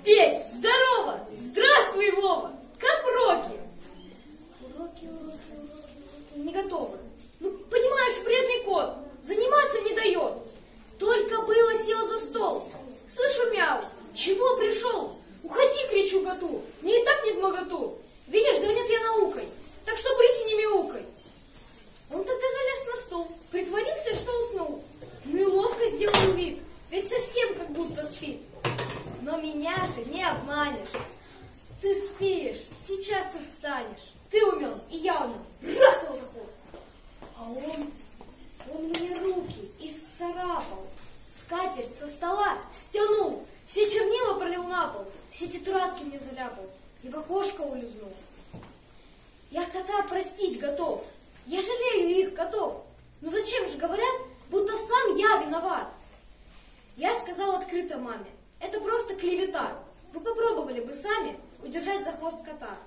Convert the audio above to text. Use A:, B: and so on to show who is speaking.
A: Петь, здорово! Здравствуй, Вова! Как уроки? Уроки. Не готовы. Ну, понимаешь, вредный кот. Заниматься не дает. Только было сел за стол. Слышу мяу. Чего пришел? Уходи, кричу коту. Мне и так не вмоготу. Видишь, занят я наукой. Так что брыси не мяукай. Он тогда залез на стол. Притворился, что уснул. Ну и ловко сделал вид. Ведь совсем как будто спит. Но меня же не обманешь. Ты спишь, сейчас ты встанешь. Ты умен, и я умен. Раз его за хвост. А он мне руки исцарапал. Скатерть со стола стянул. Все чернила пролил на пол. Все тетрадки мне заляпал. И в окошко улизнул. Я кота простить готов. Я жалею их котов. Но зачем же говорят, будто сам я виноват? Я сказал открыто маме. Это просто клевета. Вы попробовали бы сами удержать за хвост кота.